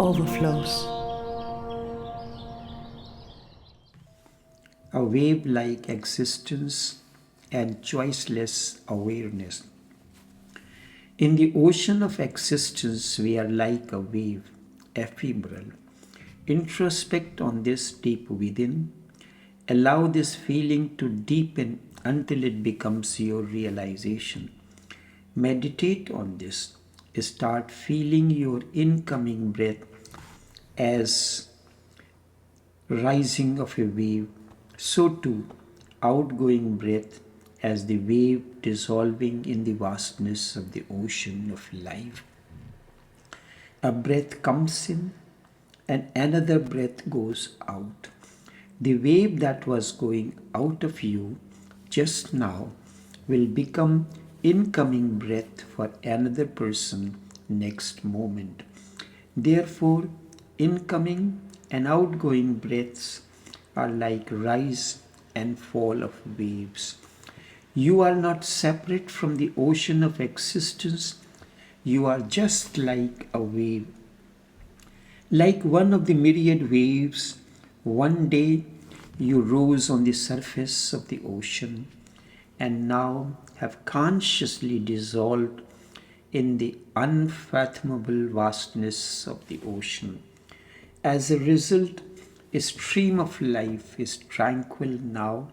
Overflows. A wave-like existence and choiceless awareness. In the ocean of existence, we are like a wave, ephemeral. Introspect on this deep within. Allow this feeling to deepen until it becomes your realization. Meditate on this. Start feeling your incoming breath as rising of a wave, so too outgoing breath as the wave dissolving in the vastness of the ocean of life. A breath comes in and another breath goes out. The wave that was going out of you just now will become incoming breath for another person next moment. Therefore, incoming and outgoing breaths are like rise and fall of waves. You are not separate from the ocean of existence. You are just like a wave. Like one of the myriad waves, one day you rose on the surface of the ocean and now have consciously dissolved in the unfathomable vastness of the ocean. As a result, a stream of life is tranquil now.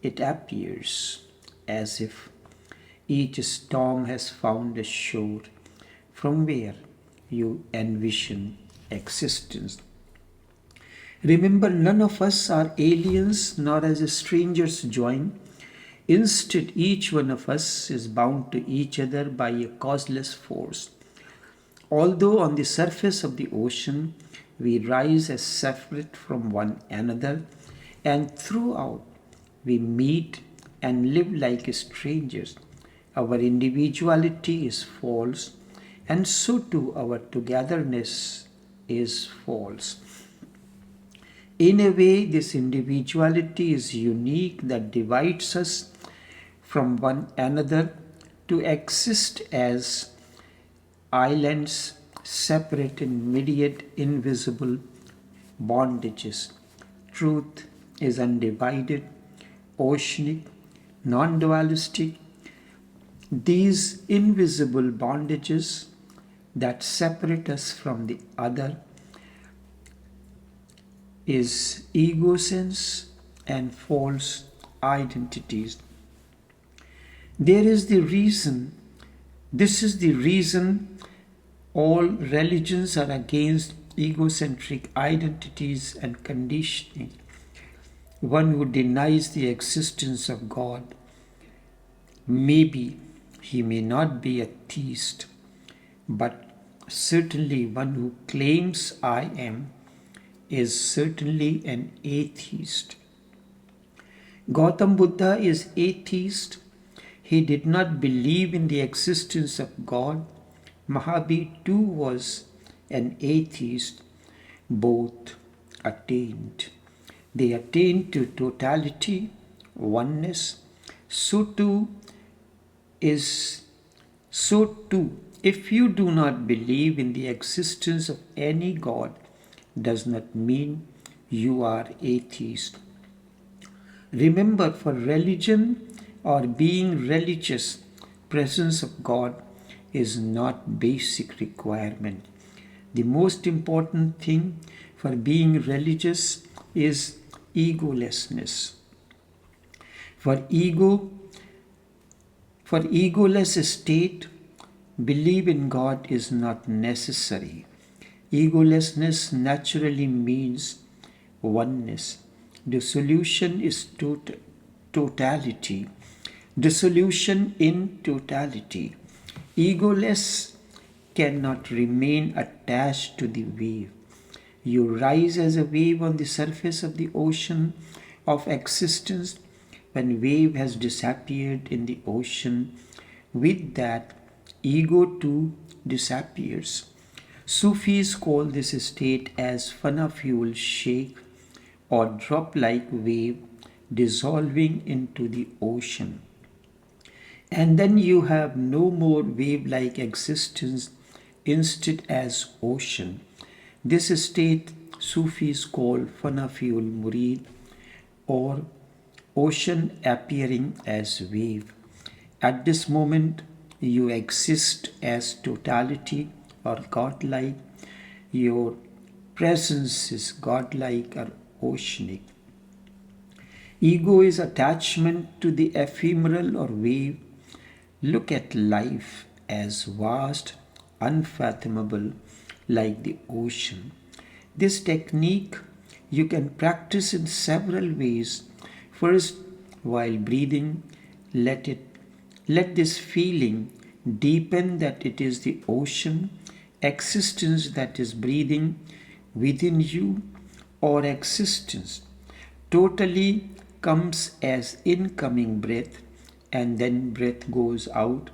It appears as if each storm has found a shore from where you envision existence. Remember, none of us are aliens nor as strangers join. Instead, each one of us is bound to each other by a causeless force. Although on the surface of the ocean we rise as separate from one another, and throughout we meet and live like strangers, our individuality is false, and so too our togetherness is false. In a way, this individuality is unique that divides us from one another to exist as islands separate in myriad invisible bondages. Truth is undivided, oceanic, non-dualistic. These invisible bondages that separate us from the other is ego sense and false identities. This is the reason all religions are against egocentric identities and conditioning. One who denies the existence of God, maybe he may not be a theist, but certainly one who claims I am is certainly an atheist. Gautam Buddha is atheist. He did not believe in the existence of God. Mahavir too was an atheist. Both attained. They attained to totality, oneness. So too, if you do not believe in the existence of any God, does not mean you are atheist. Remember, for religion or being religious, presence of God is not basic requirement. The most important thing for being religious is egolessness. For egoless state, believe in God is not necessary. Egolessness naturally means oneness. The solution is totality. The solution in totality. Egoless cannot remain attached to the wave. You rise as a wave on the surface of the ocean of existence. When wave has disappeared in the ocean, with that, ego too disappears. Sufis call this state as fana fuel shake or drop-like wave dissolving into the ocean. And then you have no more wave-like existence, instead as ocean. This state Sufis call Fanafiul Murid, or ocean appearing as wave. At this moment, you exist as totality or godlike. Your presence is godlike or oceanic. Ego is attachment to the ephemeral or wave. Look at life as vast, unfathomable, like the ocean. This technique you can practice in several ways. First, while breathing, let this feeling deepen that it is the ocean, existence that is breathing within you, or existence totally comes as incoming breath and then breath goes out.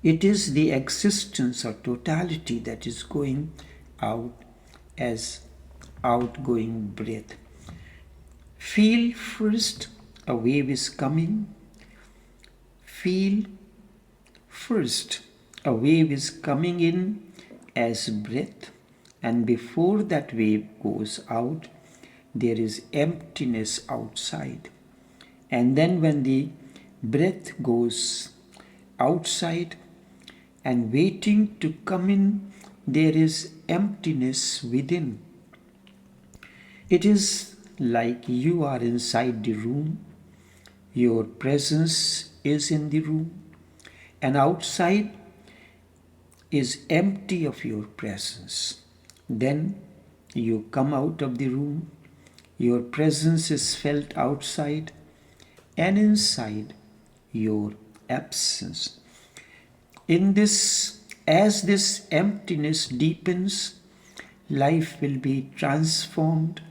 It is the existence or totality that is going out as outgoing breath. Feel first a wave is coming. Feel first a wave is coming in as breath, and before that wave goes out, there is emptiness outside. And then when the breath goes outside and waiting to come in, there is emptiness within. It is like you are inside the room, your presence is in the room, and outside is empty of your presence. Then you come out of the room, your presence is felt outside, and inside your absence. As this emptiness deepens, life will be transformed.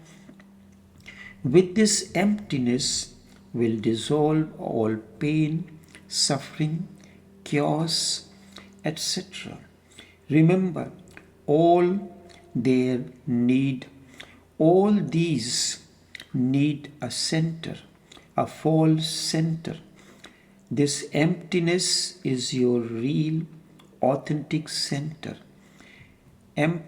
With this emptiness will dissolve all pain, suffering, chaos, etc. Remember, all these need a center, a false center. This emptiness is your real, authentic center. In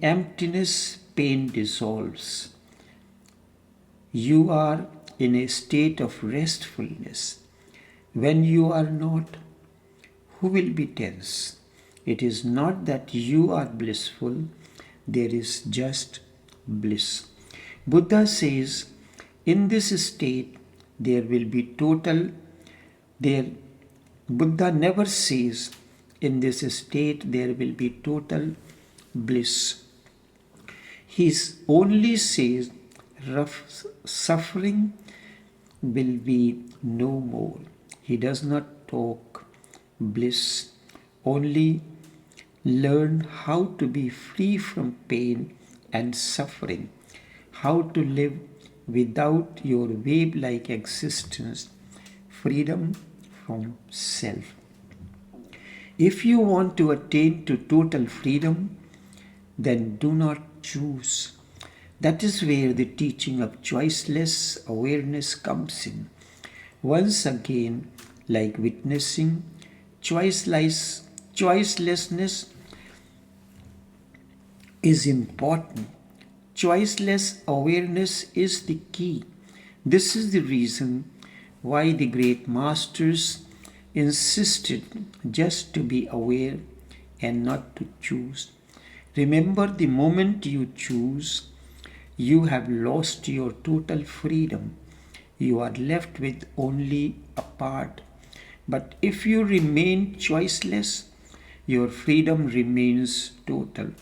emptiness, pain dissolves. You are in a state of restfulness. When you are not, who will be tense? It is not that you are blissful, there is just bliss. Buddha says, in this state, there will be Buddha never says, in this state, there will be total bliss. He only says, rough suffering will be no more. He does not talk bliss, only learn how to be free from pain and suffering, how to live without your wave-like existence, freedom from self. If you want to attain to total freedom, then do not choose. That is where the teaching of choiceless awareness comes in. Once again, like witnessing, choicelessness is important. Choiceless awareness is the key. This is the reason why the great masters insisted just to be aware and not to choose. Remember, the moment you choose, you have lost your total freedom. You are left with only a part. But if you remain choiceless, your freedom remains total.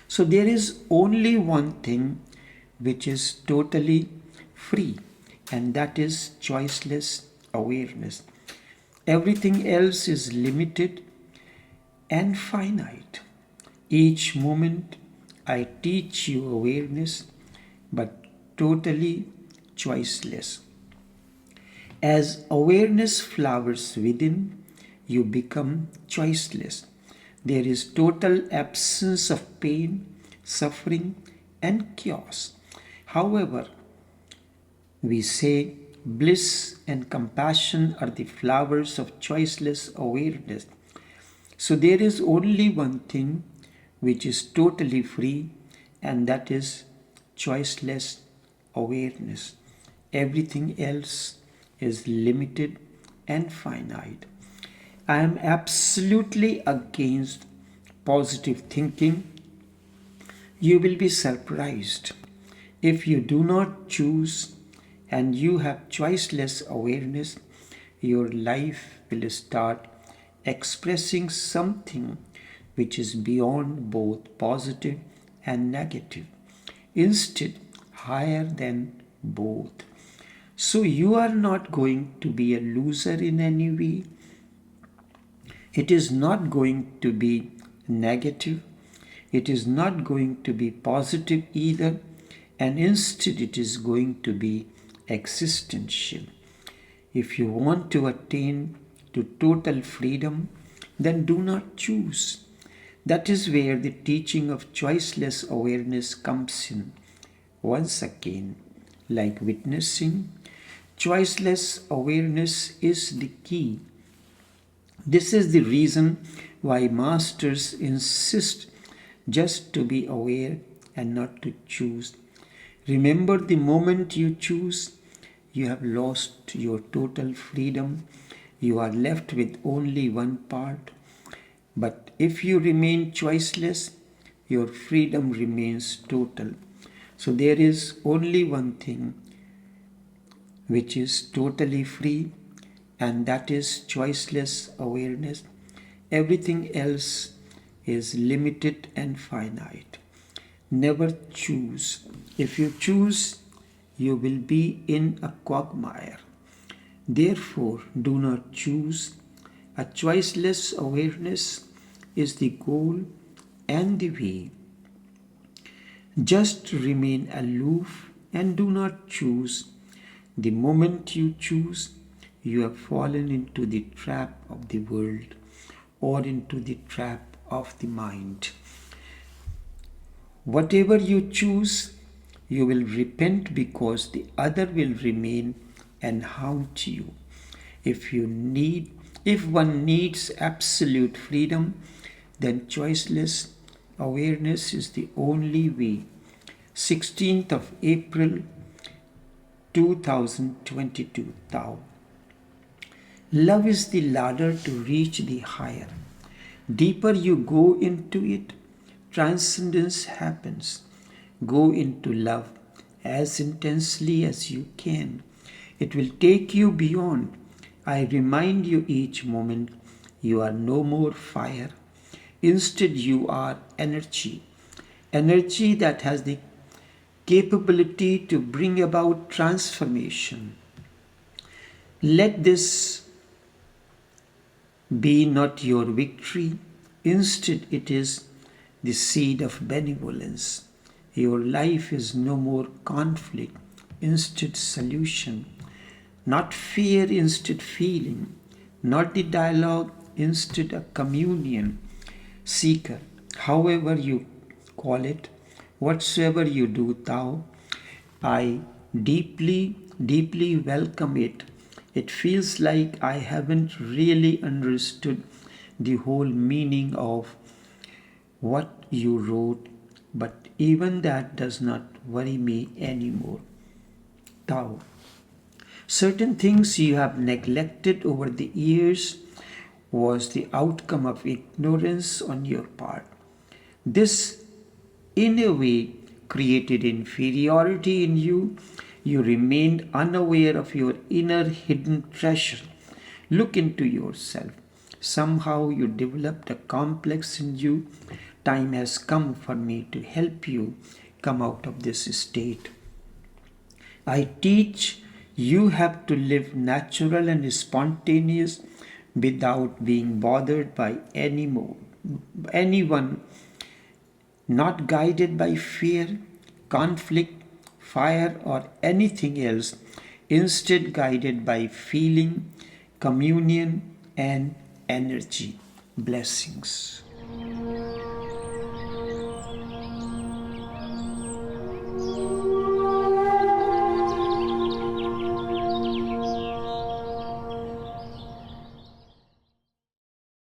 So there is only one thing which is totally free, and that is choiceless awareness. Everything else is limited and finite. Each moment I teach you awareness, but totally choiceless. As awareness flowers within, you become choiceless. There is total absence of pain, suffering, and chaos. However, we say bliss and compassion are the flowers of choiceless awareness. So there is only one thing which is totally free, and that is choiceless awareness. Everything else is limited and finite. I am absolutely against positive thinking. You will be surprised if you do not choose and you have choiceless awareness. Your life will start expressing something which is beyond both positive and negative, instead higher than both. So you are not going to be a loser in any way. It is not going to be negative. It is not going to be positive either. And instead it is going to be existential. If you want to attain to total freedom, then do not choose. That is where the teaching of choiceless awareness comes in. Once again, like witnessing, choiceless awareness is the key. This is the reason why masters insist just to be aware and not to choose. Remember, the moment you choose, you have lost your total freedom. You are left with only one part. But if you remain choiceless, your freedom remains total. So there is only one thing which is totally free, and that is choiceless awareness. Everything else is limited and finite. Never choose. If you choose, you will be in a quagmire. Therefore, do not choose. A choiceless awareness is the goal and the way. Just remain aloof and do not choose. The moment you choose, you have fallen into the trap of the world or into the trap of the mind. Whatever you choose, you will repent, because the other will remain and haunt you. If one needs absolute freedom, then choiceless awareness is the only way. 16th of April 2022, Tao. Love is the ladder to reach the higher. Deeper you go into it, transcendence happens. Go into love as intensely as you can. It will take you beyond. I remind you each moment, you are no more fire. Instead, you are energy. Energy that has the capability to bring about transformation. Let this be not your victory. Instead, it is the seed of benevolence. Your life is no more conflict, instead solution. Not fear, instead feeling. Not the dialogue, instead a communion. Seeker, however you call it, whatsoever you do, Tao, I deeply, deeply welcome it. It feels like I haven't really understood the whole meaning of what you wrote, but even that does not worry me anymore. Tao. Certain things you have neglected over the years was the outcome of ignorance on your part. This, in a way, created inferiority in you. You remained unaware of your inner hidden treasure. Look into yourself. Somehow you developed a complex in you. Time has come for me to help you come out of this state. I teach you have to live natural and spontaneous without being bothered by anyone, not guided by fear, conflict, fire, or anything else, instead guided by feeling, communion, and energy. Blessings.